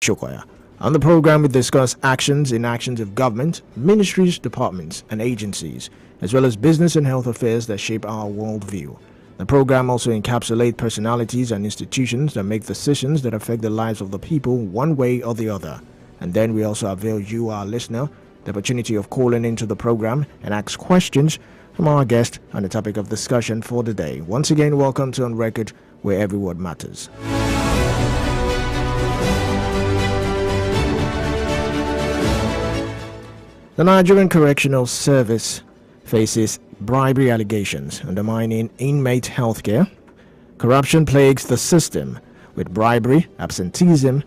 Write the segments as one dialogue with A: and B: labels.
A: Shokoya. On the program, we discuss inactions of government, ministries, departments, and agencies, as well as business and health affairs that shape our worldview. The program also encapsulates personalities and institutions that make decisions that affect the lives of the people one way or the other. And then we also avail you, our listener, the opportunity of calling into the program and ask questions from our guest on the topic of discussion for the day. Once again, welcome to On Record, where every word matters. The Nigerian Correctional Service faces bribery allegations undermining inmate healthcare. Corruption plagues the system, with bribery, absenteeism,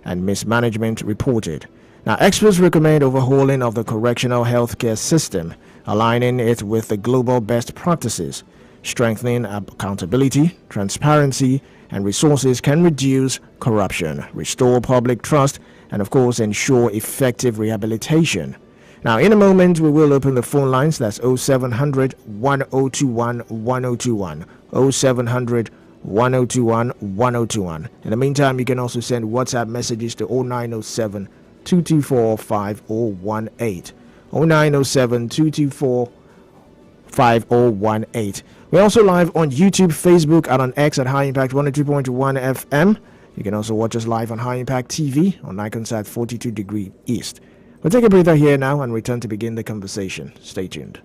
A: and mismanagement reported. Now, experts recommend overhauling of the correctional healthcare system, aligning it with the global best practices. Strengthening accountability, transparency, and resources can reduce corruption, restore public trust, and of course ensure effective rehabilitation. Now, in a moment, we will open the phone lines. That's 0700 1021 1021. 0700 1021 1021. In the meantime, you can also send WhatsApp messages to 0907 224 5018. 0907 224 5018. We're also live on YouTube, Facebook, and on X at High Impact 102.1 FM. You can also watch us live on High Impact TV on Iconsat 42 Degree East. We'll take a breather here now and return to begin the conversation. Stay tuned.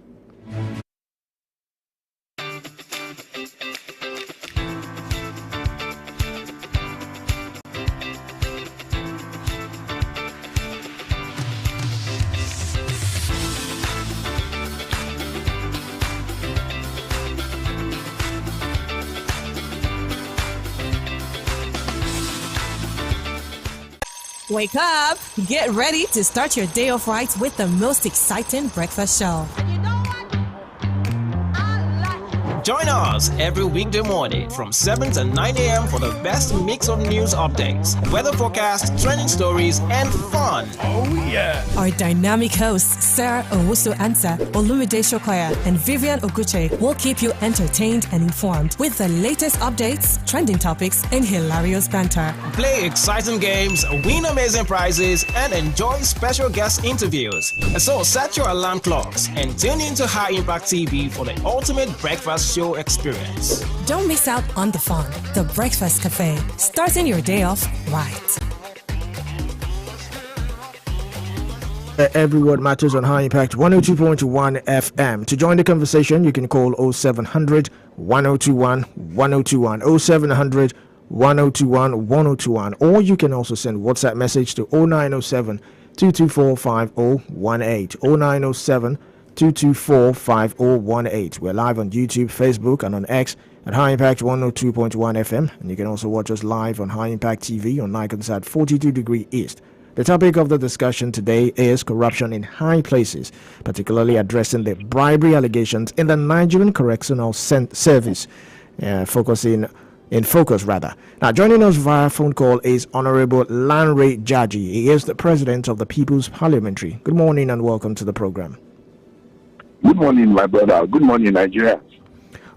B: Wake up! Get ready to start your day off right with the most exciting breakfast show.
C: Join us every weekday morning from 7 to 9 a.m. for the best mix of news updates, weather forecasts, trending stories, and fun.
D: Oh, yeah.
B: Our dynamic hosts, Sarah Owusu Ansa, Olumide Shokoya, and Vivian Oguche will keep you entertained and informed with the latest updates, trending topics, and hilarious banter.
C: Play exciting games, win amazing prizes, and enjoy special guest interviews. So set your alarm clocks and tune into High Impact TV for the ultimate breakfast show experience.
B: Don't miss out on the fun. The Breakfast Cafe, starting your day off right.
A: Every word matters on High Impact 102.1 FM. To join the conversation, you can call 0700 1021 1021, 0700 1021 1021, or you can also send WhatsApp message to 0907 224 5018, 0907 224 5018. We're live on YouTube, Facebook, and on X at High Impact 102.1 FM, and you can also watch us live on High Impact TV on Iconsat 42 Degree East. The topic of the discussion today is corruption in high places, particularly addressing the bribery allegations in the Nigerian Correctional Service, focusing in focus rather. Now, joining us via phone call is Honorable Lanre Jaji. He is the President of the People's Parliamentary. Good morning and welcome to the program.
D: Good morning, my brother. Good morning, Nigeria.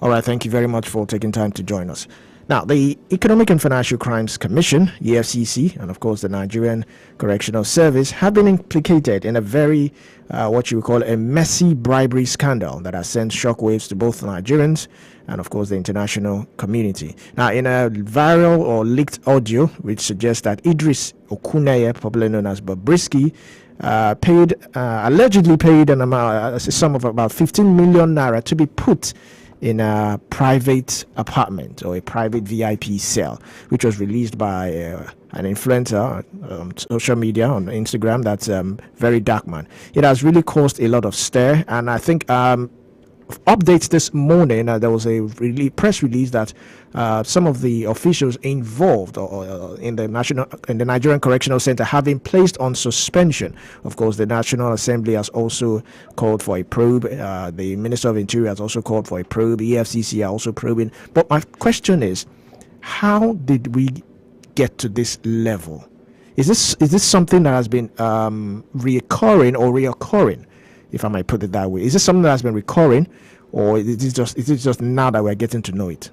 A: All right, thank you very much for taking time to join us. Now, the Economic and Financial Crimes Commission, EFCC, and of course the Nigerian Correctional Service have been implicated in a very, what you would call a messy bribery scandal that has sent shockwaves to both Nigerians and of course the international community. Now, in a viral or leaked audio which suggests that Idris Okuneye, popularly known as Bobrisky, allegedly paid a sum of about 15 million naira to be put in a private apartment or a private VIP cell, which was released by an influencer on social media, on Instagram. That's Very Dark Man. It has really caused a lot of stir, and I think updates this morning, there was a press release that some of the officials involved in the Nigerian Correctional Center have been placed on suspension. Of course, the National Assembly has also called for a probe. The Minister of Interior has also called for a probe. EFCC are also probing. But my question is, how did we get to this level? Is this something that has been reoccurring? If I might put it that way, is this something that has been recurring, or is it just now that we're getting to know it?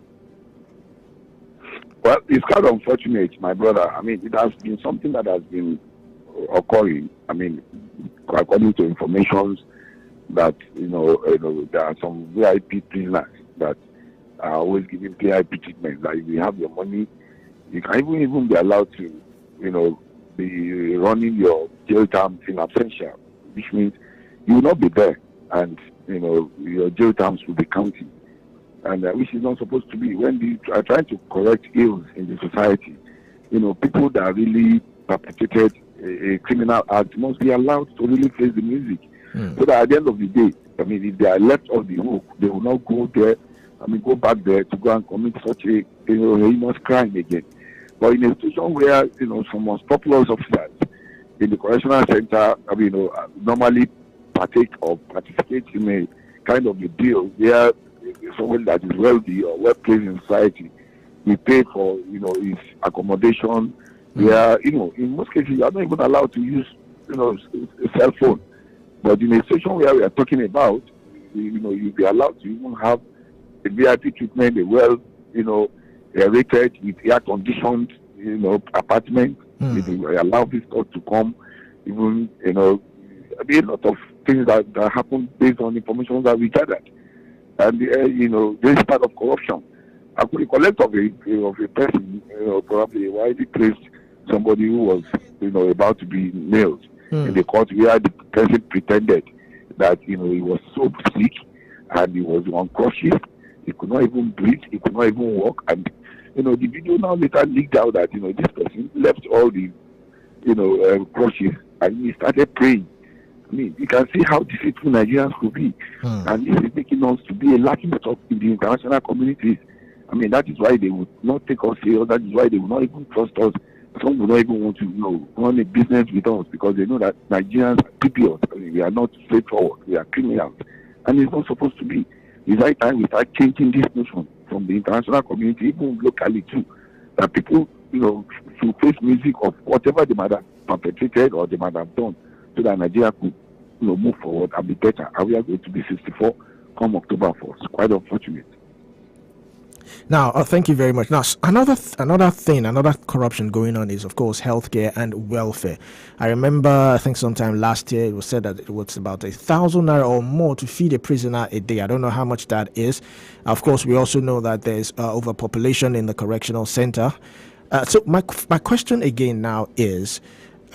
D: Well, it's kind of unfortunate, my brother. I mean, it has been something that has been occurring. I mean, according to information that, there are some VIP prisoners that are always giving VIP treatment. Like, if you have your money, you can even be allowed to, be running your jail term in absentia, which means you will not be there, and your jail terms will be counting, and which is not supposed to be. When you are trying to correct ills in the society, people that really perpetrated a criminal act must be allowed to really face the music, so that at the end of the day, I mean, if they are left off the hook, they will not go back there to go and commit such a heinous crime again. But in a situation where some unscrupulous officers in the correctional center, normally partake or participate in a kind of a deal where someone that is wealthy or well placed in society, we pay for his accommodation. Where in most cases you are not even allowed to use a cell phone. But in a situation where we are talking about, you'll be allowed to even have a VIP treatment, a well rated with air conditioned apartment. If you allow visitors to come, even a lot of things that happen based on information that we gathered, and this is part of corruption. I could recollect of a person, probably a widely placed somebody who was about to be nailed in the court, where the person pretended that he was so sick and he was unconscious. He could not even breathe. He could not even walk. And the video now later leaked out that this person left all the crushes and he started praying. I mean, you can see how deceitful Nigerians could be, and this is making us to be a laughing stock in the international communities. I mean, that is why they would not take us serious. That is why they will not even trust us. Some would not even want to run a business with us, because they know that Nigerians are people. I mean, we are not straightforward. We are criminals, and it's not supposed to be. It's high time we start changing this notion from the international community, even locally too, that people, should face music of whatever they might have perpetrated or they might have done, so that Nigeria could, move forward and be better. And we are going to be 64 come October 4th. Quite unfortunate.
A: Now, thank you very much. Now, another corruption going on is, of course, healthcare and welfare. I remember, I think sometime last year, it was said that it was about 1,000 naira or more to feed a prisoner a day. I don't know how much that is. Of course, we also know that there's overpopulation in the correctional center. So my question again now is,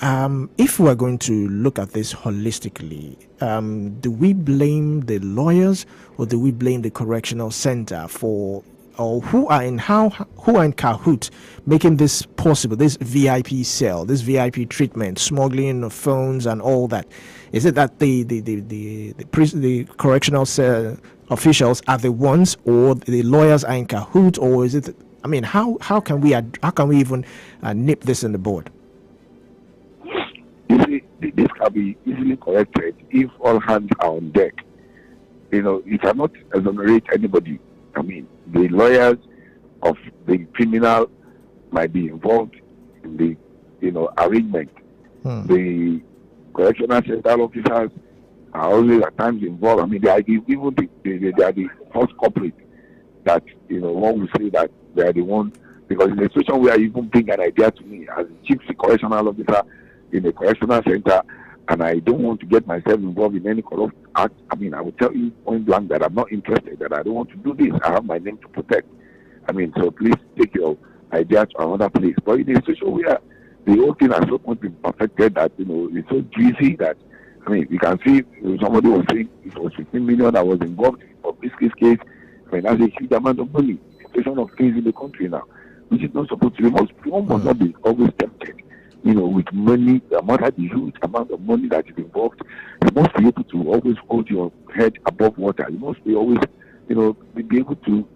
A: if we're going to look at this holistically, do we blame the lawyers or do we blame the correctional center for, or who are in cahoot making this possible, this VIP cell, this VIP treatment, smuggling of phones and all that? Is it that the correctional cell officials are the ones, or the lawyers are in cahoot, or is it? I mean, how can we even nip this in the bud?
D: You see, this can be easily corrected if all hands are on deck. You cannot exonerate anybody. I mean, the lawyers of the criminal might be involved in the arrangement. The correctional center officers are always at times involved. I mean, they are the first culprit that one will say that they are the one, because in a situation where you even bring an idea to me as a chief correctional officer in a correctional center, and I don't want to get myself involved in any corrupt act, I mean, I will tell you point blank that I'm not interested, that I don't want to do this. I have my name to protect. I mean, so please take your idea to another place. But in a situation where the whole thing has so much been perfected that, it's so greasy that, I mean, you can see somebody was saying it was 15 million that was involved in Bobrisky's case. I mean, that's a huge amount of money. The situation of things in the country now, which is not supposed to be. One must not be always tempted, with money, the amount of the huge amount of money that is involved. You must be able to always hold your head above water. You must be always, be able to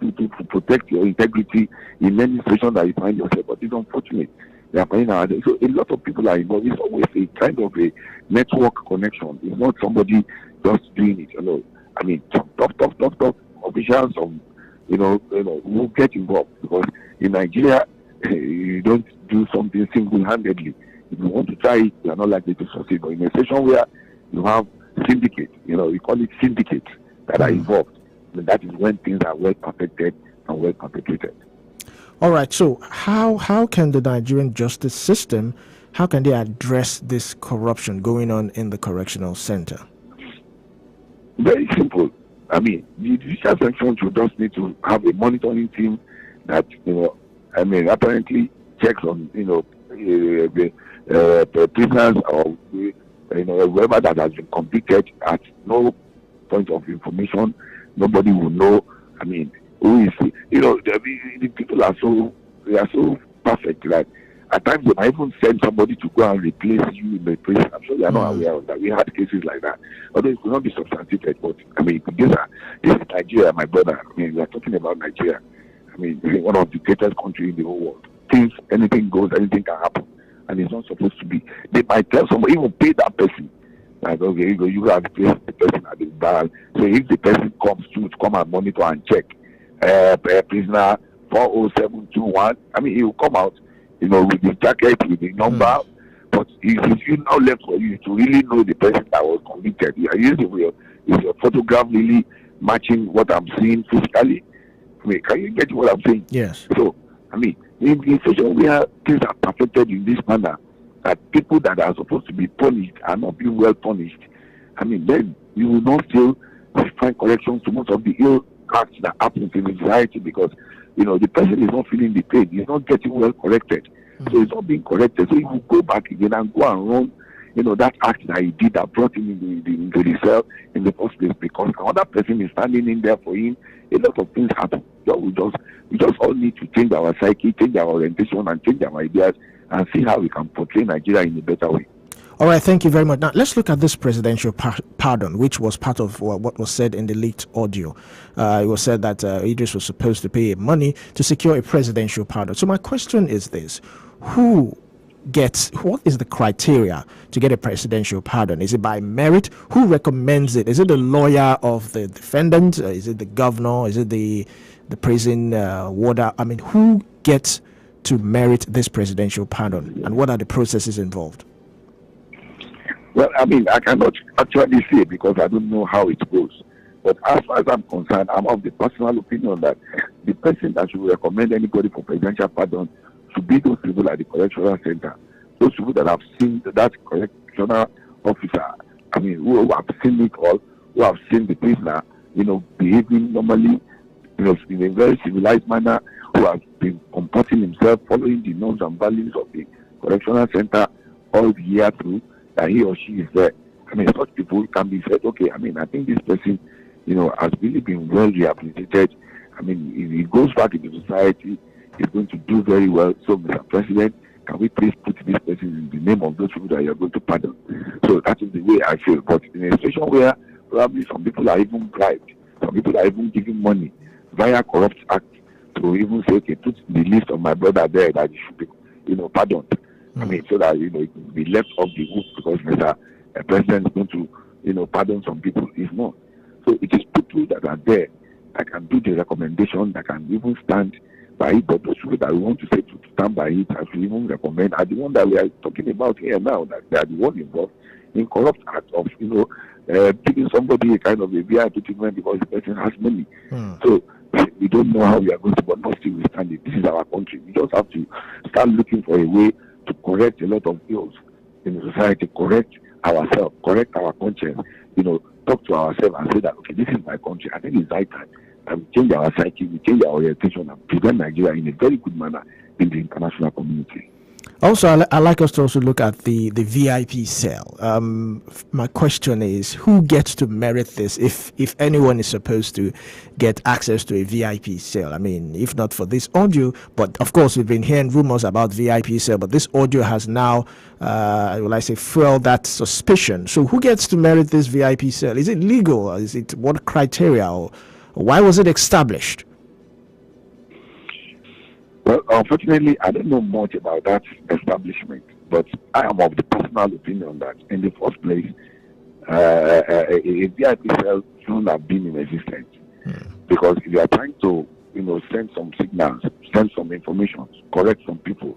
D: protect your integrity in any situation that you find yourself. But it's unfortunate. They are finding out. So a lot of people are involved. It's always a kind of a network connection. It's not somebody just doing it. I mean, some top officials, will get involved, because in Nigeria, you don't do something single-handedly. If you want to try it, you are not likely to succeed. But in a situation where you have syndicate, we call it syndicates that are involved, and that is when things are well perfected and well perpetrated.
A: All right. So how can the Nigerian justice system, how can they address this corruption going on in the correctional center?
D: Very simple. I mean, the judicial section should just need to have a monitoring team that, apparently checks on, the prisoners or, whoever that has been convicted at no point of information. Nobody will know. I mean, who is, the people are so perfect. Like, at times they might even send somebody to go and replace you in the prison. I'm sure you are not aware of that. We had cases like that. Although it could not be substantiated, but I mean, this is Nigeria, my brother. I mean, we are talking about Nigeria. I mean, one of the greatest countries in the whole world. Anything goes, anything can happen, and it's not supposed to be. They might tell somebody, even pay that person. Like, okay, you have to place the person at the bar. So if the person comes to come and monitor and check, prisoner 40721, I mean, he will come out, with the jacket, with the number. But it's now left for you to really know the person that was convicted. Is your photograph really matching what I'm seeing physically? I mean, can you get what I'm saying?
A: Yes.
D: So, I mean, in the situation where things are perfected in this manner, that people that are supposed to be punished are not being well punished, I mean, then you will not still find corrections to most of the ill acts that happen in the society, because the person is not feeling the pain, he's not getting well corrected, so it's not being corrected. So if you go back again and go and run, that act that he did that brought him into the cell in the first place, because another person is standing in there for him, a lot of things happen. We just all need to change our psyche, change our orientation, and change our ideas, and see how we can portray Nigeria in a better way.
A: All right, thank you very much. Now, let's look at this presidential pardon, which was part of what was said in the leaked audio. It was said that Idris was supposed to pay money to secure a presidential pardon. So my question is this: what is the criteria to get a presidential pardon? Is it by merit? Who recommends it? Is it the lawyer of the defendant? Is it the governor? Is it the prison warder? I mean, who gets to merit this presidential pardon, and what are the processes involved?
D: Well, I mean, I cannot actually say because I don't know how it goes. But as far as I'm concerned, I'm of the personal opinion that the person that should recommend anybody for presidential pardon should be those people at the correctional center. Those people that have seen that correctional officer, I mean, who have seen it all, who have seen the prisoner, behaving normally, in a very civilized manner, who has been comporting himself, following the norms and values of the correctional center all the year through, that he or she is there. I mean, such people can be said, okay, I mean, I think this person, has really been well rehabilitated. I mean, if he goes back into society, he's going to do very well. So, Mr. President, can we please put this person in the name of those people that you're going to pardon? So that is the way I feel. But in a situation where probably some people are even bribed, some people are even giving money via corrupt acts to even say, okay, put the list of my brother there that he should be, pardoned. I mean, so that, it will be left off the hook because Mr. President is going to, pardon some people. It's not. So it is people that are there that can do the recommendation, that can even stand by it, but those people that we want to say to stand by it, as we even recommend, are the one that we are talking about here now, that they are the one involved in corrupt acts of, giving somebody a kind of a VIP treatment because the person has money. So we don't know how we are going to, but not still we stand it. This is our country. We just have to start looking for a way to correct a lot of ills in the society, correct ourselves, correct our conscience, talk to ourselves and say that, okay, this is my country. I think it's right time that we change our psyche, we change our orientation and present Nigeria in a very good manner in the international community.
A: Also, I like us to also look at the VIP cell. My question is, who gets to merit this if anyone is supposed to get access to a VIP cell? I mean, if not for this audio, but of course we've been hearing rumors about VIP cell, but this audio has now, fueled that suspicion. So who gets to merit this VIP cell? Is it legal? Is it what criteria? Or why was it established?
D: Well, unfortunately, I don't know much about that establishment, but I am of the personal opinion that in the first place, a VIP cell shouldn't have been in existence. Because if you are trying to, send some signals, send some information, correct some people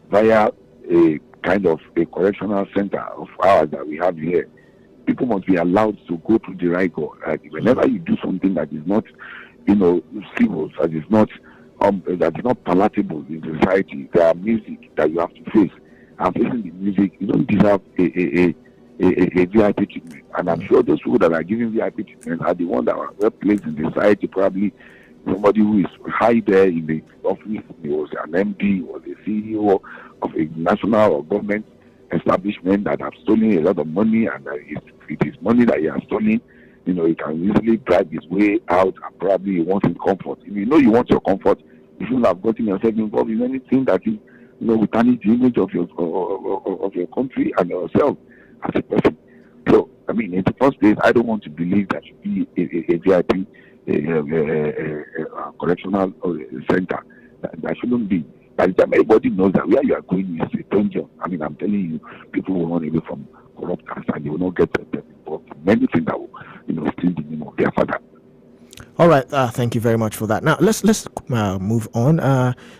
D: via a kind of a correctional center of ours that we have here, people must be allowed to go through the rigor. Whenever you do something that is not, civil, that is not that is not palatable in society. There are music that you have to face. And facing the music, you don't deserve a VIP treatment. And I'm sure those people that are giving VIP treatment are the ones that are well placed in the society. Probably somebody who is high there in the office, he was an MD, was a CEO of a national or government establishment that have stolen a lot of money, and it is money that he has stolen. You know, he can easily bribe his way out, and probably he wants his comfort. If you know you want your comfort, you shouldn't have gotten yourself involved in anything that is, will tarnish the image of your country and yourself as a person. So, I mean, in the first place, I don't want to believe that should be a VIP correctional center. That shouldn't be. By the time everybody knows that where you are going is a danger. I mean, I'm telling you, people will run away from corrupt acts and they will not get involved in many things that will, steal the name of their father.
A: All right, thank you very much for that. Now, let's move on.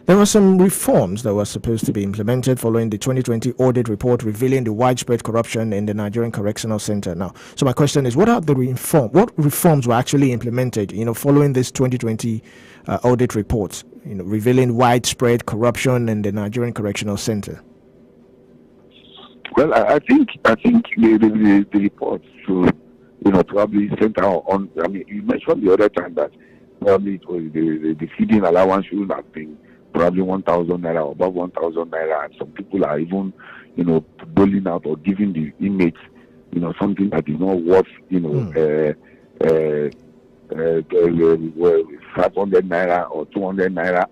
A: There were some reforms that were supposed to be implemented following the 2020 audit report revealing the widespread corruption in the Nigerian Correctional Center. Now, so my question is, what reforms were actually implemented, following this 2020 audit report, revealing widespread corruption in the Nigerian Correctional Center?
D: Well, I think the report should, probably center on. I mean, you mentioned the other time that probably it was the feeding allowance should have been probably 1,000 naira or above 1,000 naira, and some people are even, doling out or giving the inmates, something that is not worth, 500 naira or 200 naira.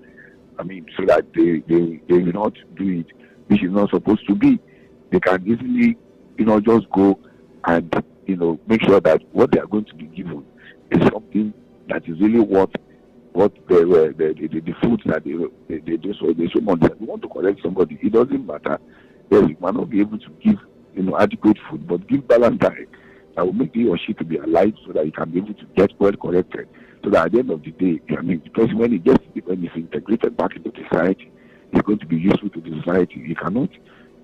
D: I mean, so that they will not do it, which is not supposed to be. They can easily, just go and make sure that what they are going to be given is something that is really worth what the foods that they do. So they should want. If you want to correct somebody, it doesn't matter. Yes, you might not be able to give adequate food, but give balanced diet that will make he or she to be alive, so that he can be able to get well corrected. So that at the end of the day, I mean, the person when he's integrated back into society, he's going to be useful to the society. You cannot,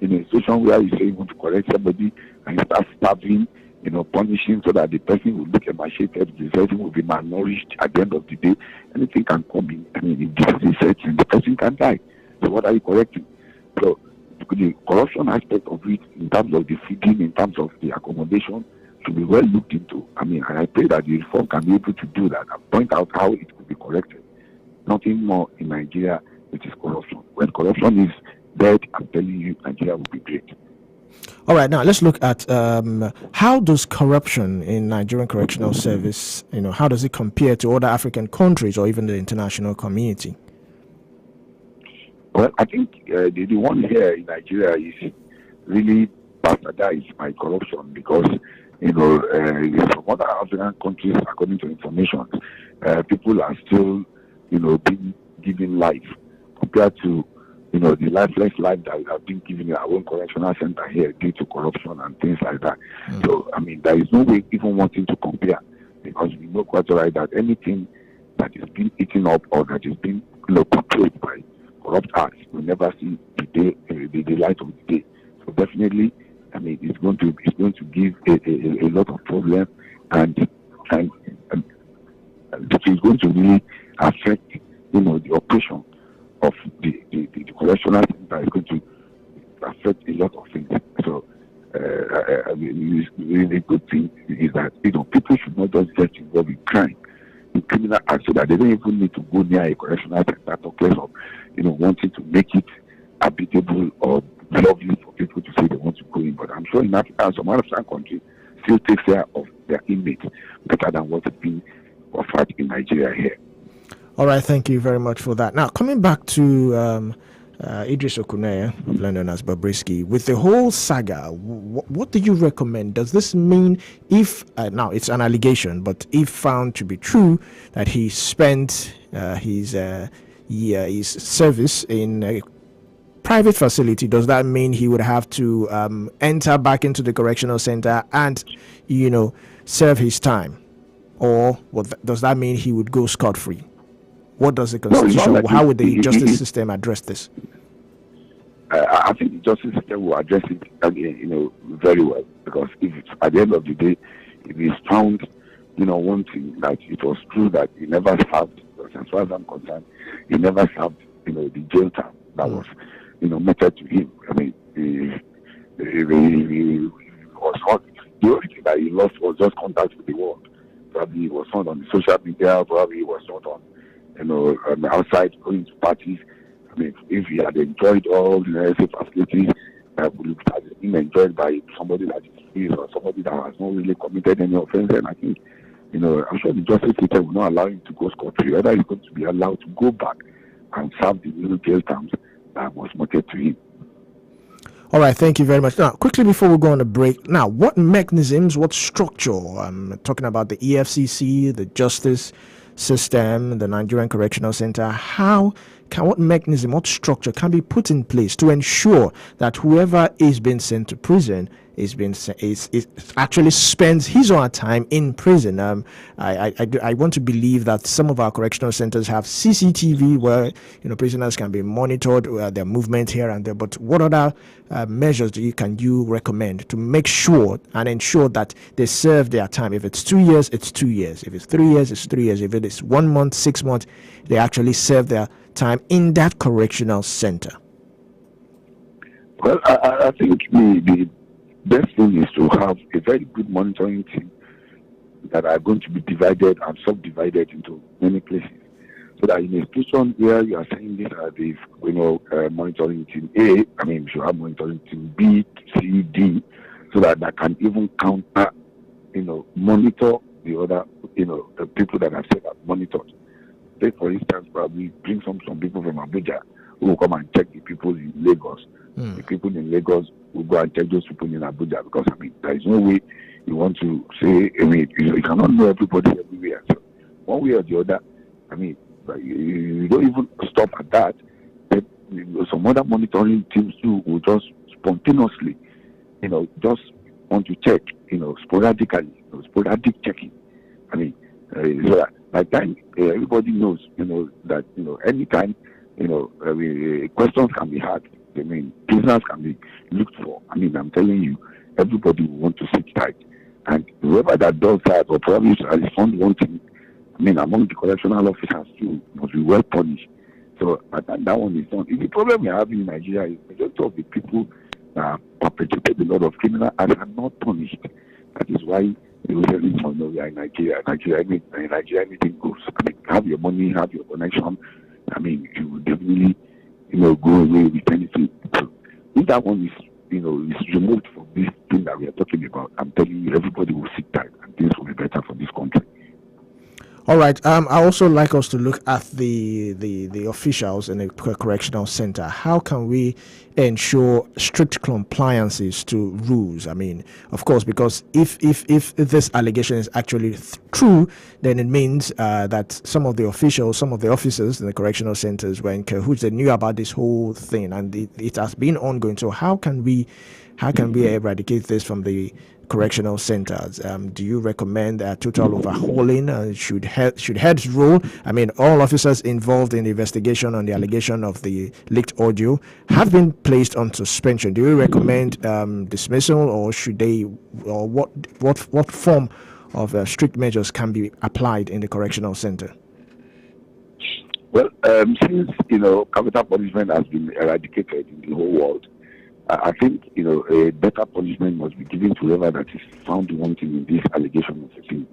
D: in a situation where you say you want to correct somebody and you start starving, punishing, so that the person will look emaciated, the person will be malnourished. At the end of the day, anything can come in. I mean, if disease sets in, the person can die. So what are you correcting? So the corruption aspect of it, in terms of the feeding, in terms of the accommodation, should be well looked into. I mean, and I pray that the reform can be able to do that and point out how it could be corrected. Nothing more in Nigeria, which is corruption. When corruption is dead, I'm telling you, Nigeria will be great.
A: All right, now let's look at how does corruption in Nigerian Correctional Service, how does it compare to other African countries or even the international community?
D: Well, I think the one here in Nigeria is really bastardized by corruption, because from other African countries, according to information, people are still, being given life compared to, the lifeless life that we have been given in our own correctional center here due to corruption and things like that. So, I mean, there is no way even wanting to compare, because we know quite right that anything that is being eaten up or that is being controlled by corrupt acts will never see the light of the day. So definitely, I mean, it's going to give a lot of problems, and it is going to really affect, the operation of the correctional center. Is going to affect a lot of things. So, I mean, really good thing is that people should not just get involved in crime, in criminal acts, so that they don't even need to go near a correctional center to place of, wanting to make it habitable or lovely for people to say they want to go in. But I'm sure in Africa, some African countries still take care of their inmates better than what is being offered in Nigeria here.
A: All right, thank you very much for that. Now, coming back to Idris Okuneye, known as Bobrisky, with the whole saga, what do you recommend? Does this mean, if now it's an allegation, but if found to be true, that he spent his service in a private facility, does that mean he would have to enter back into the correctional center and, serve his time? Or does that mean he would go scot-free? What does the Constitution, how would the justice system address this?
D: I think the justice system will address it, very well, because if it's, at the end of the day, if it's found, one thing that it was true that he never served because as far as I'm concerned, he never served, the jail term that was, meted to him. I mean, he was not, the only thing that he lost was just contact with the world. Probably he was not on the social media, probably he was not on, outside going to parties. I mean, if he had enjoyed all the necessary facilities that would have been enjoyed by somebody that is free or somebody that has not really committed any offense, then I think, I'm sure the justice system will not allow him to go scot-free. Whether he's going to be allowed to go back and serve the little jail terms that was meted to him.
A: All right, thank you very much. Now, quickly before we go on a break, now, what mechanisms, what structure, I'm talking about the EFCC, the justice system, the Nigerian Correctional Center, what mechanism, what structure can be put in place to ensure that whoever is being sent to prison is actually spends his or her time in prison? I want to believe that some of our correctional centers have CCTV where prisoners can be monitored, their movement here and there. But what other measures can you recommend to make sure and ensure that they serve their time? If it's 2 years, it's 2 years. If it's 3 years, it's 3 years. If it is 1 month, 6 months, they actually serve their time in that correctional center.
D: Well, I think the best thing is to have a very good monitoring team that are going to be divided and subdivided into many places. So that in a situation where you are saying these are the monitoring team A, I mean, you should have monitoring team B, C, D, so that can even counter, monitor the other, the people that have said that monitored. Take, for instance, probably bring some people from Abuja who will come and check the people in Lagos. The people in Lagos will go and check those people in Abuja, because, I mean, there is no way you want to say, I mean, you cannot know everybody everywhere. So one way or the other, I mean, you don't even stop at that. But some other monitoring teams too will just spontaneously, just want to check, sporadically, sporadic checking. I mean, so that by the time everybody knows, that, anytime, questions can be had. I mean, prisoners can be looked for. I mean, I'm telling you, everybody will want to sit tight. And whoever that does that, or probably is found wanting, I mean, among the correctional officers too, must be well punished. So that one is done. The problem we have in Nigeria is majority of the people that perpetrated a lot of criminal acts are not punished. That is why we are in Nigeria. Nigeria, anything goes. I mean, have your money, have your connection. I mean, you will definitely, go away with anything. So if that one is, is removed from this thing that we are talking about, I'm telling you, everybody will sit tight and things will be better for this country.
A: All right. I also like us to look at the officials in the correctional center. How can we ensure strict compliances to rules? I mean, of course, because if this allegation is actually true, then it means that some of the officials, some of the officers in the correctional centers were in cahoots. They knew about this whole thing, and it has been ongoing. So how can we eradicate this from the correctional centers? Do you recommend a total overhauling? Should heads rule? I mean, all officers involved in the investigation on the allegation of the leaked audio have been placed on suspension. Do you recommend dismissal, or should they, or what form of strict measures can be applied in the correctional center?
D: Well, since capital punishment has been eradicated in the whole world, I think, a better punishment must be given to whoever that is found wanting in this allegation of the thing.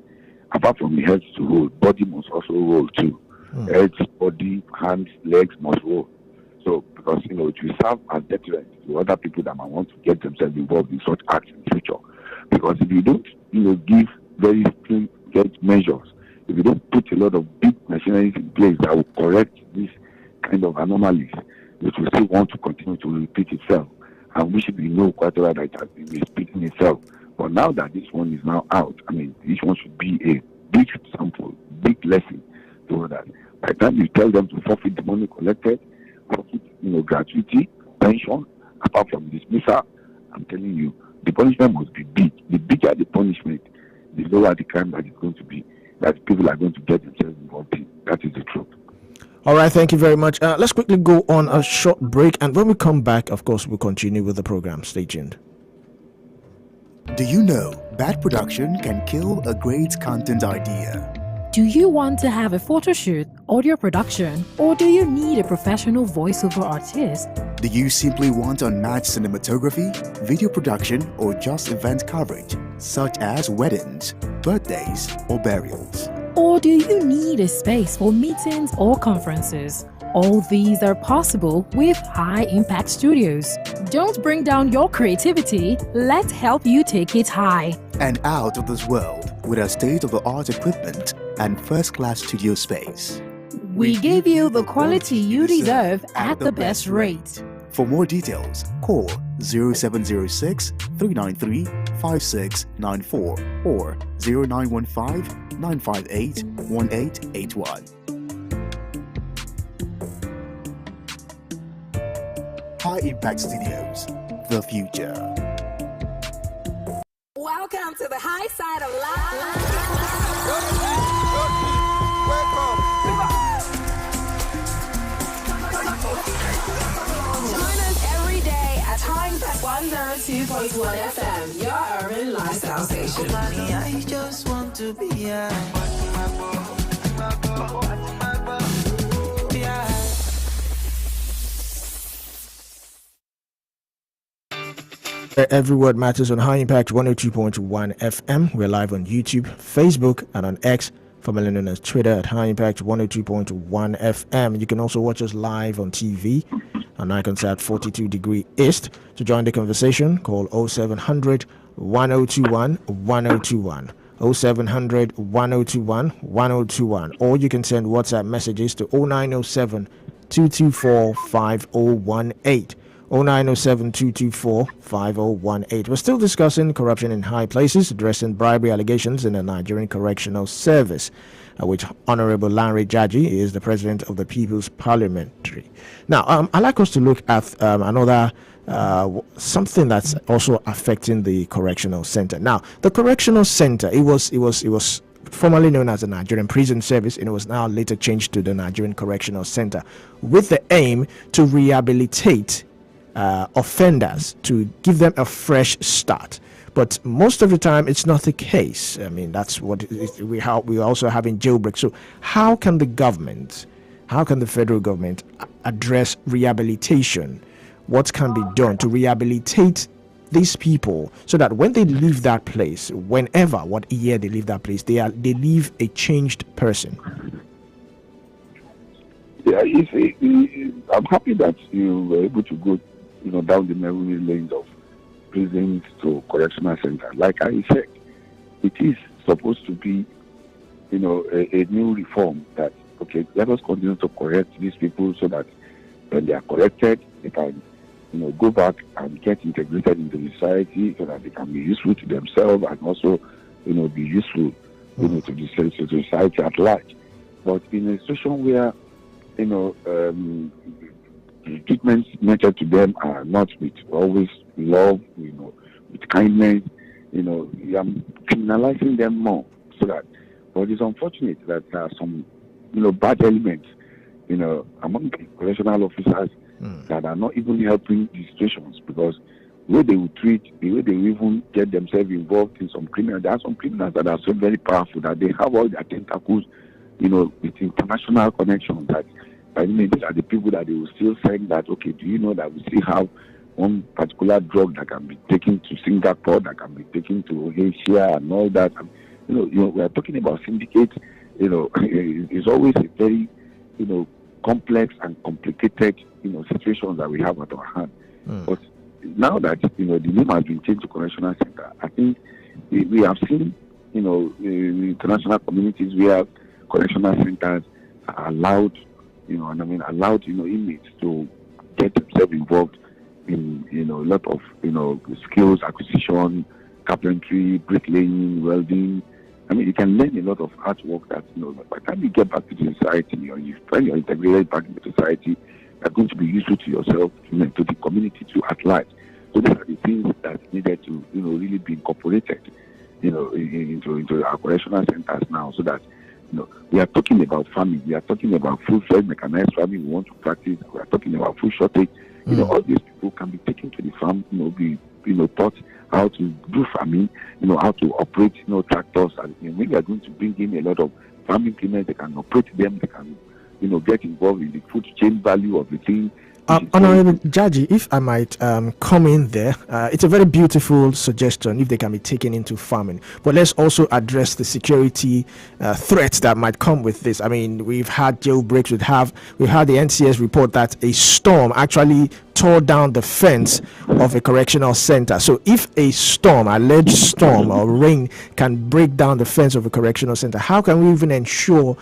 D: Apart from the heads to roll, body must also roll too. Heads, body, hands, legs must roll. So, because, it will serve as deterrent to other people that might want to get themselves involved in such acts in the future. Because if you don't, give very stringent measures, if you don't put a lot of big machineries in place that will correct this kind of anomalies, which will still want to continue to repeat itself, and we should know quite well that it has been repeating itself. But now that this one is now out, I mean, this one should be a big sample, big lesson so that by the time you tell them to forfeit the money collected, forfeit, gratuity, pension, apart from dismissal, I'm telling you, the punishment must be big. The bigger the punishment, the lower the crime that is going to be, that people are going to get themselves involved in. That is the truth.
A: All right, thank you very much. Let's quickly go on a short break, and when we come back, of course, we'll continue with the program. Stay tuned.
E: Do you know bad production can kill a great content idea? Do you want to have a photo shoot, audio production, or do you need a professional voiceover artist?
F: Do you simply want unmatched cinematography, video production, or just event coverage, such as weddings, birthdays, or burials?
E: Or do you need a space for meetings or conferences? All these are possible with High Impact Studios. Don't bring down your creativity, let's help you take it high.
F: And out of this world with our state-of-the-art equipment and first-class studio space.
E: We give you the quality you deserve at the best rate.
F: For more details, call 0706 393 5694 or 0915 958 1881. High Impact Studios, the future.
G: Welcome to the high side of life. Join us every day at High Impact 102.1 FM, your urban lifestyle station.
H: I just want to be here.
A: Every word matters on High Impact 102.1 FM. We're live on YouTube, Facebook, and on X, formerly known as Twitter, at High Impact 102.1 FM. You can also watch us live on TV on Iconsat 42 Degree East. To join the conversation, call 0700 1021 1021. 0700 1021 1021. Or you can send WhatsApp messages to 0907 224 5018. 0907 224 5018. We're still discussing corruption in high places, addressing bribery allegations in the Nigerian Correctional Service, which Honorable Lanre Jaji is the president of the People's Parliamentary. Now, I'd like us to look at another something that's also affecting the correctional center. Now, the correctional center, it was formerly known as the Nigerian Prison Service, and it was now later changed to the Nigerian Correctional Center, with the aim to rehabilitate offenders, to give them a fresh start. But most of the time, it's not the case. I mean, that's what we also have in jailbreak. So how can the federal government address rehabilitation? What can be done to rehabilitate these people so that when they leave that place, what year they leave that place, they leave a changed person?
D: Yeah, you see, I'm happy that you were able to go, down the memory lanes of prisons to correctional centers. Like I said, it is supposed to be, a new reform that, okay, let us continue to correct these people so that when they are corrected, they can, go back and get integrated into the society so that they can be useful to themselves and also, be useful, to the society at large. But in a situation where, the treatments meted to them are not with always love, with kindness, I'm criminalizing them more so that, but it's unfortunate that there are some, bad elements, among the correctional officers that are not even helping the situations, because the way they will treat, the way they will even get themselves involved in some criminals, there are some criminals that are so very powerful that they have all their tentacles, with international connections that, these are the people that they will still saying that, okay, do you know that we still have one particular drug that can be taken to Singapore, that can be taken to Asia and all that. And, we are talking about syndicates, it's always a very, complex and complicated, situations that we have at our hand. But now that, the name has been changed to Correctional Center, I think we have seen, international communities where correctional centers are allowed, allowed, inmates to get themselves involved in, a lot of, skills acquisition, carpentry, bricklaying, welding. I mean, you can learn a lot of artwork that, by the time you get back to the society, or when you're integrated back into society, are going to be useful to yourself, to the community, to at large. So these are the things that needed to, really be incorporated, into our correctional centers now, so that, we are talking about farming, we are talking about full-fledged mechanized farming we want to practice, we are talking about food shortage. All these people can be taken to the farm, be, taught how to do farming, how to operate, tractors, and we are going to bring in a lot of farm implements, they can operate them, they can, get involved in the food chain value of the thing.
A: Honorable Jaji, if I might come in there, it's a very beautiful suggestion if they can be taken into farming. But let's also address the security threats that might come with this. I mean, we've had jailbreaks, we've had the NCS report that a storm actually tore down the fence of a correctional center. So if a storm, alleged storm or rain can break down the fence of a correctional center, how can we even ensure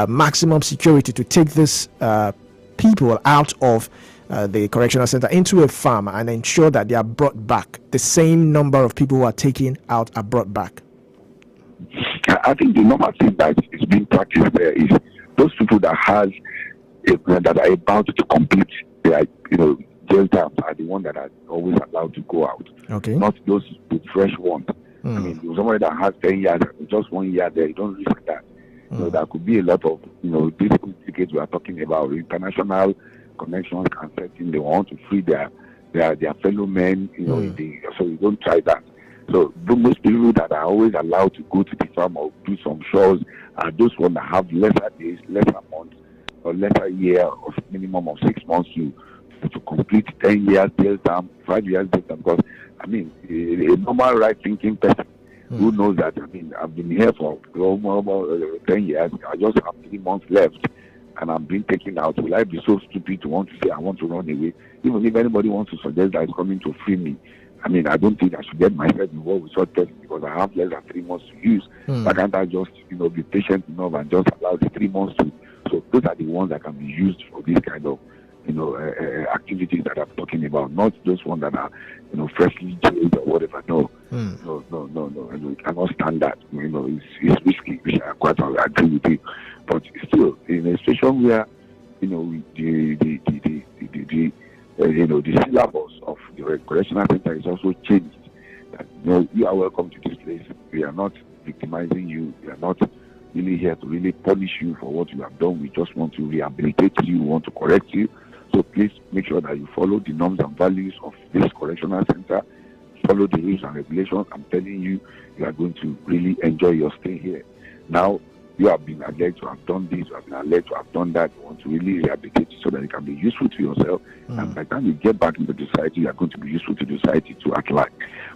A: maximum security to take this people out of the correctional center into a farm and ensure that they are brought back? The same number of people who are taken out are brought back.
D: I think the normal thing that is being practiced there is those people that that are about to complete their jail terms are the ones that are always allowed to go out.
A: Okay.
D: Not those with fresh ones. I mean, somebody that has 10 years, just 1 year there, you don't risk that. There could be a lot of, these tickets we are talking about, international connections and certain they want to free their fellow men, so you don't try that. So most people that are always allowed to go to the farm or do some chores are those ones that have lesser days, lesser months, or lesser year of minimum of 6 months to complete 10 years jail term, 5 years jail term. Because I mean, a normal right-thinking person who knows that, I mean, I've been here for almost 10 years, I just have 3 months left, and I'm being taken out. Will I be so stupid to want to say I want to run away? Even if anybody wants to suggest that it's coming to free me, I mean, I don't think I should get myself involved with such person because I have less than 3 months to use. Why can't I just, be patient enough and just allow the 3 months to? So those are the ones that can be used for this kind of, activities that I'm talking about, not those ones that are, freshly jailed or whatever. No. We cannot stand that. It's risky, which I quite agree with you. But still, in a situation where, the syllabus of the correctional center is also changed. That, you are welcome to this place. We are not victimizing you. We are not really here to really punish you for what you have done. We just want to rehabilitate you. We want to correct you. So please make sure that you follow the norms and values of this correctional center. Follow the rules and regulations. I'm telling you, you are going to really enjoy your stay here. Now, you have been alleged to have done this, you have been alleged to have done that. You want to really rehabilitate you so that it can be useful to yourself. And by the time you get back into the society, you are going to be useful to the society to at large.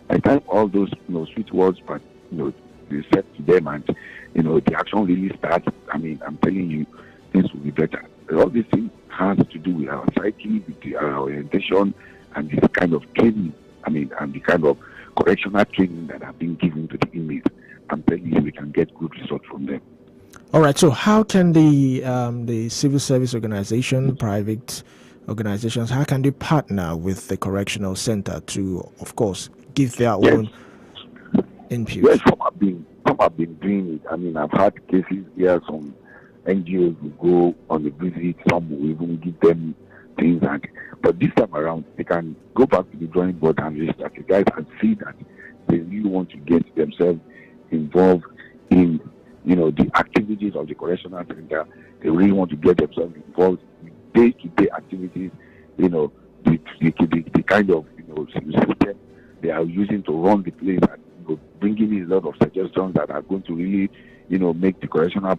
D: By the time all those sweet words, but they said to them and the action really starts, I mean, I'm telling you, things will be better. All these things has to do with our psyche, with our orientation, and this kind of training, and the kind of correctional training that have been given to the inmates. I'm telling you, we can get good results from them.
A: All right. So, how can the civil service organization, private organizations, how can they partner with the correctional center to, of course, give their own input?
D: Yes, some have been doing it. I mean, I've had cases where some NGOs will go on a visit, some will even give them things, but this time around they can go back to the drawing board and re-strategize and see that they really want to get themselves involved in the activities of the correctional center. They really want to get themselves involved in day-to-day activities, the kind of system they are using to run the place, and bringing in a lot of suggestions that are going to really make the correctional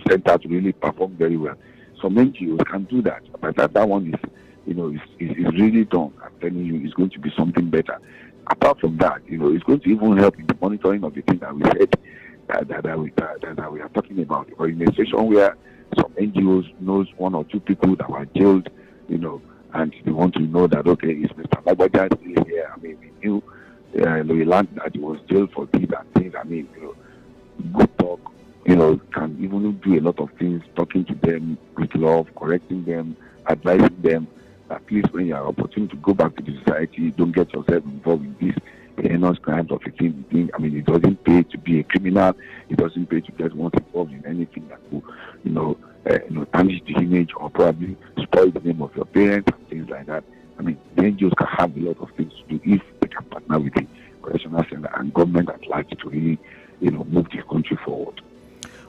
D: center to really perform very well. Some NGOs can do that, but that one is really done. I'm telling you, it's going to be something better. Apart from that, it's going to even help in the monitoring of the things that we said that we are talking about. Or in a situation where some NGOs knows 1 or 2 people that were jailed, and they want to know that, okay, is Mr. Lagbaja still here? I mean, we knew we learned that he was jailed for these and things. I mean, good talk, can even do a lot of things, talking to them with love, correcting them, advising them. At least when you have opportunity to go back to the society, don't get yourself involved in this heinous crimes of a thing. I mean, it doesn't pay to be a criminal. It doesn't pay to get involved in anything that will, tarnish the image or probably spoil the name of your parents and things like that. I mean, the NGOs can have a lot of things to do if they can partner with the correctional center and government at large to really, move the country forward.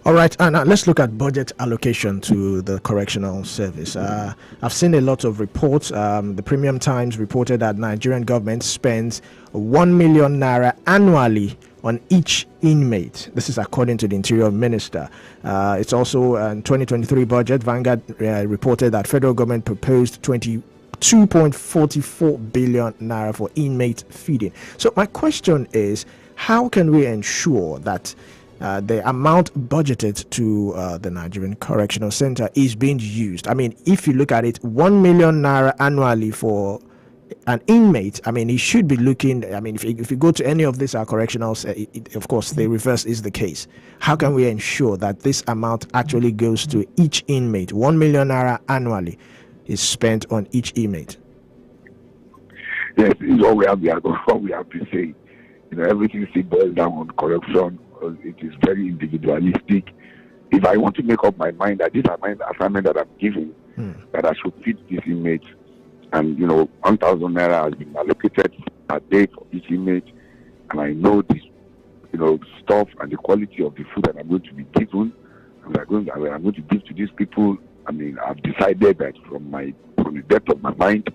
A: All right, and let's look at budget allocation to the correctional service. I've seen a lot of reports. The Premium Times reported that Nigerian government spends 1 million naira annually on each inmate. This is according to the Interior Minister. It's also in 2023 budget. Vanguard reported that federal government proposed 22.44 billion naira for inmate feeding. So my question is, how can we ensure that the amount budgeted to the Nigerian Correctional Center is being used? I mean, if you look at it, 1 million naira annually for an inmate, I mean, he should be looking, I mean, if you go to any of these correctionals, of course, the reverse is the case. How can we ensure that this amount actually goes to each inmate? 1 million naira annually is spent on each inmate.
D: Yes, it's all we have to say. Everything still boils down on corruption. It is very individualistic. If I want to make up my mind that this assignment that I'm giving, that I should feed these inmates, and 1,000 naira has been allocated a day for each inmate, and I know this, stuff and the quality of the food that I'm going to be given, and I'm going to give to these people. I mean, I've decided that from the depth of my mind,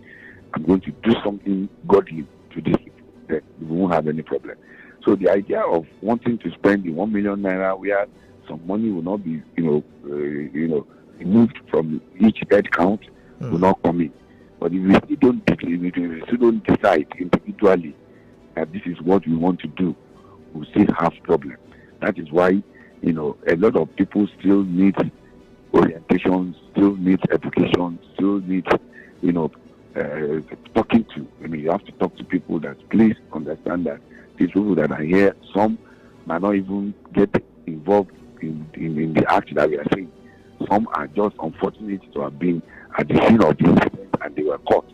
D: I'm going to do something godly to these people. That we won't have any problem. So the idea of wanting to spend the 1 million naira where some money will not be, removed from each head count will not come in. But if we still don't decide individually that this is what we want to do, we'll still have problem. That is why, a lot of people still need orientation, still need education, still need, talking to. I mean, you have to talk to people that please understand that these people that are here, some might not even get involved in the act that we are saying. Some are just unfortunate to have been at the scene of the incident and they were caught.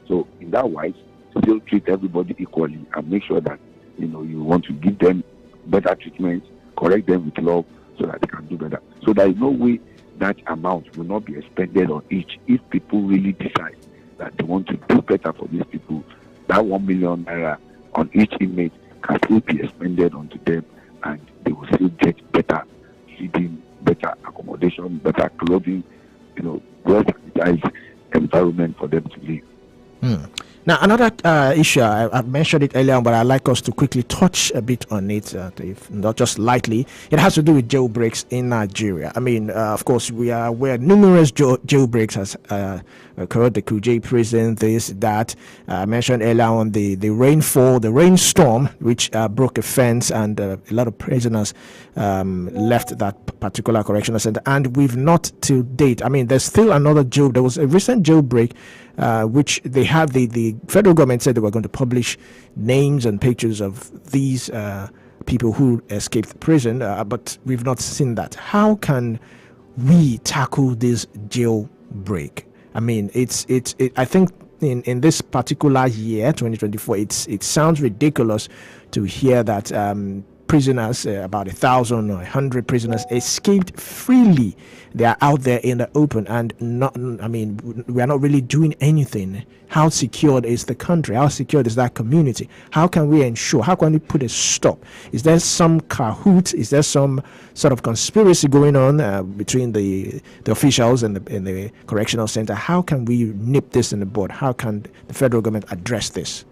D: So in that wise, still treat everybody equally and make sure that you want to give them better treatment, correct them with love so that they can do better. So there is no way that amount will not be expended on each. If people really decide that they want to do better for these people, that 1 million naira on each inmate can still be expended onto them, and they will still get better feeding, better accommodation, better clothing, well-sanitized environment for them to live.
A: Now, another issue, I've mentioned it earlier, but I'd like us to quickly touch a bit on it, if not just lightly. It has to do with jailbreaks in Nigeria. I mean, of course, we are aware numerous jailbreaks has occurred, the Kuje prison, this, that. I mentioned earlier on the rainfall, the rainstorm, which broke a fence, and a lot of prisoners left that particular correctional center. And we've not to date, I mean, there's still another jail. There was a recent jailbreak, which they have the federal government said they were going to publish names and pictures of these people who escaped the prison, but we've not seen that. How can we tackle this jailbreak? I mean, I think in this particular year, 2024, it sounds ridiculous to hear that prisoners, about 1,000 or 100 prisoners, escaped freely. They are out there in the open, and we are not really doing anything. How secured is the country? How secured is that community? How can we ensure? How can we put a stop? Is there some cahoot? Is there some sort of conspiracy going on between the officials and the correctional center? How can we nip this in the bud? How can the federal government address this?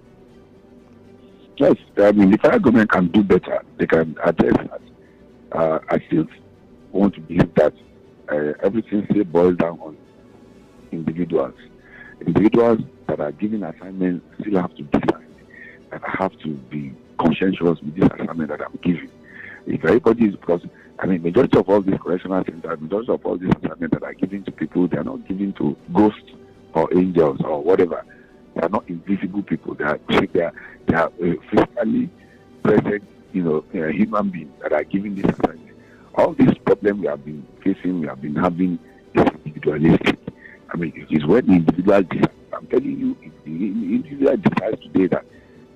D: Yes, I mean, the federal government can do better. They can address that. I still want to believe that everything still boils down on individuals. Individuals that are given assignments still have to decide that I have to be conscientious with this assignment that I'm giving. If everybody is, because, I mean, majority of all these correctional centers, majority of all these assignments that are given to people, they are not given to ghosts or angels or whatever. They are not invisible people. They are physically present, human beings that are giving this assignment. All these problems we have been facing, we have been having, is individualistic. I mean, it is when the individual decides. I'm telling you, if the individual decides today that,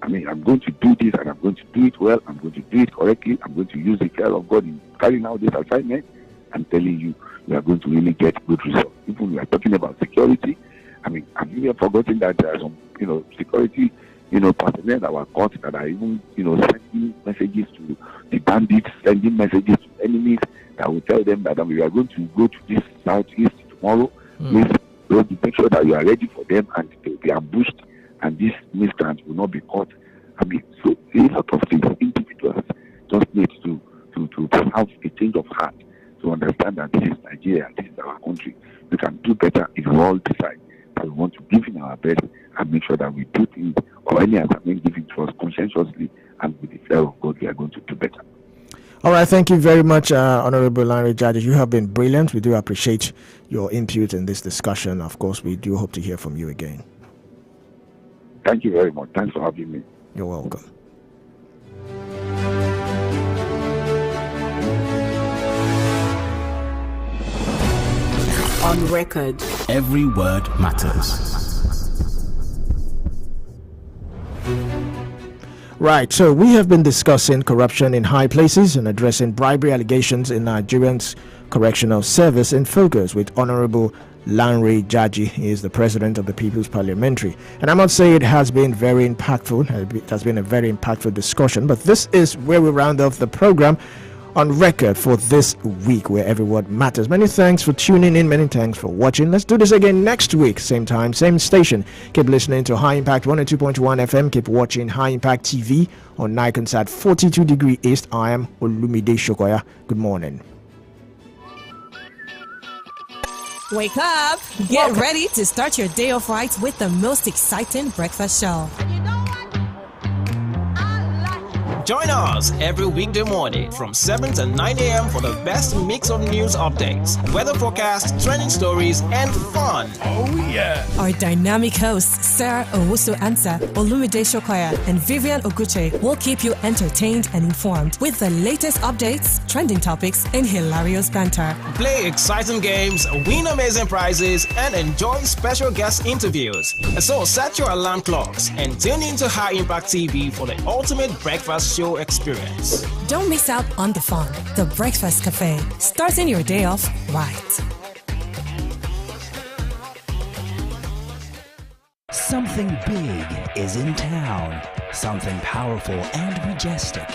D: I mean, I'm going to do this and I'm going to do it well, I'm going to do it correctly, I'm going to use the care of God in carrying out this assignment, I'm telling you, we are going to really get good results. Even we are talking about security. I mean, have you ever forgotten that there are some, security, personnel that were caught that are even, sending messages to the bandits, sending messages to enemies that will tell them that we are going to go to this southeast tomorrow. Please, make sure that you are ready for them and they will be ambushed and these miscreants will not be caught. I mean, so a lot of things, individuals that this is Nigeria and this is our country. We can do better if we all decide that we want to give in our best and make sure that we do things or any assignment given to us conscientiously and with the fear of God, we are going to do better.
A: All right, thank you very much, Honorable Lanre Jaji. You have been brilliant. We do appreciate your input in this discussion. Of course, we do hope to hear from you again.
D: Thank you very much. Thanks for having me.
A: You're welcome.
G: On record.
I: Every word matters.
A: Right, so we have been discussing corruption in high places and addressing bribery allegations in Nigerian's correctional service in focus with Honorable Lanre Jaji. He is the president of the People's Parliamentary. And I must say it has been very impactful. It has been a very impactful discussion. But this is where we round off the program on record for this week, where every word matters. Many thanks for tuning in. Many thanks for watching. Let's do this again next week, same time, same station. Keep listening to High Impact 102.1 FM. Keep watching High Impact TV on Niconsat 42 degree East. I am Olumide Shokoya. Good morning.
B: Wake up! Get ready to start your day off right with the most exciting breakfast show.
C: Join us every weekday morning from 7 to 9 a.m. for the best mix of news updates, weather forecasts, trending stories, and fun.
I: Oh, yeah.
B: Our dynamic hosts, Sarah Owusu Ansa, Olumide Shokoya, and Vivian Oguche will keep you entertained and informed with the latest updates, trending topics, and hilarious banter.
C: Play exciting games, win amazing prizes, and enjoy special guest interviews. So set your alarm clocks and tune into High Impact TV for the ultimate breakfast show experience.
B: Don't miss out on the fun. The Breakfast Cafe, starting your day off right.
J: Something big is in town. Something powerful and majestic.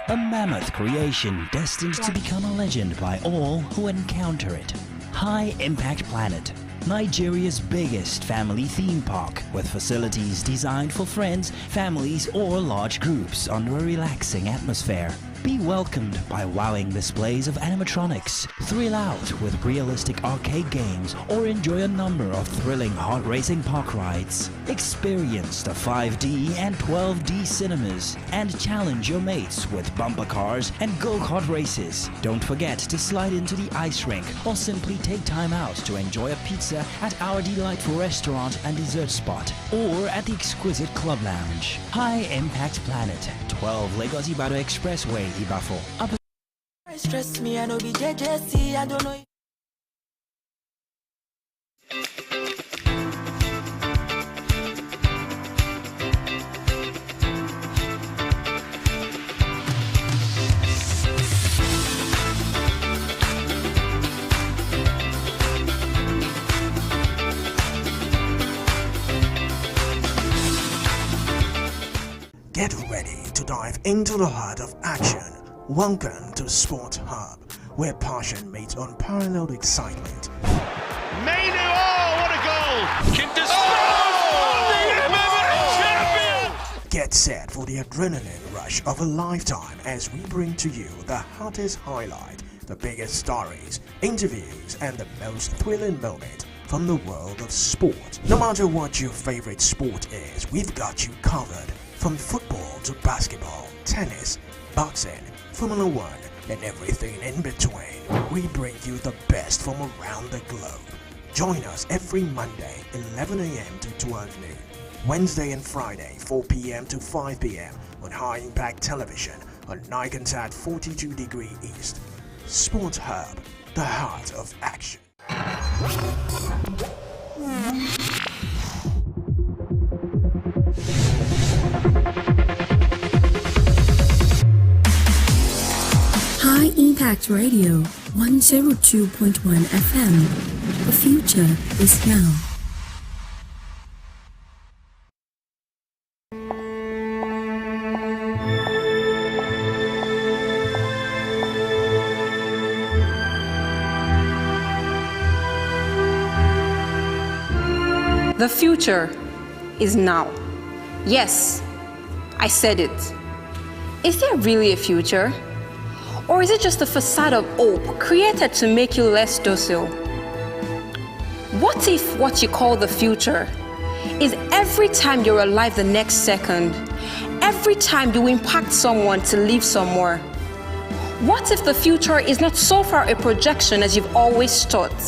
J: A mammoth creation destined to become a legend by all who encounter it. High Impact Planet, Nigeria's biggest family theme park, with facilities designed for friends, families, or large groups under a relaxing atmosphere. Be welcomed by wowing displays of animatronics, thrill out with realistic arcade games, or enjoy a number of thrilling heart-racing park rides. Experience the 5D and 12D cinemas, and challenge your mates with bumper cars and go-kart races. Don't forget to slide into the ice rink, or simply take time out to enjoy a pizza at our delightful restaurant and dessert spot, or at the exquisite club lounge. High Impact Planet, 12 Lagos Ibadan Expressway, Ibafo.
H: Stress me, I know be JJC, I don't know.
A: Get ready to dive into the heart of action. Welcome to Sport Hub, where passion meets unparalleled excitement.
K: Mainu, oh, what a goal! The MMA champion!
A: Get set for the adrenaline rush of a lifetime as we bring to you the hottest highlight, the biggest stories, interviews, and the most thrilling moment from the world of sport. No matter what your favorite sport is, we've got you covered. From football to basketball, tennis, boxing, Formula One, and everything in between, we bring you the best from around the globe. Join us every Monday, 11 a.m. to 12 noon, Wednesday and Friday, 4 p.m. to 5 p.m. on High Impact Television on Niconsat 42 degree East. Sport Hub, the heart of action.
L: High Impact Radio 102.1 FM. The future is now.
M: The future is now. Yes, I said it. Is there really a future? Or is it just a facade of hope created to make you less docile? What if what you call the future is every time you're alive the next second, every time you impact someone to live somewhere? What if the future is not so far a projection as you've always thought?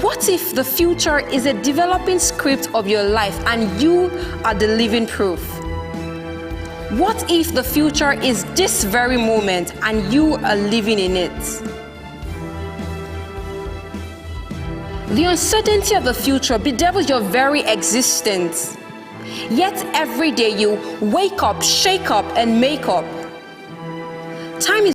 M: What if the future is a developing script of your life and you are the living proof? What if the future is this very moment and you are living in it? The uncertainty of the future bedevils your very existence. Yet every day you wake up, shake up, and make up. Time is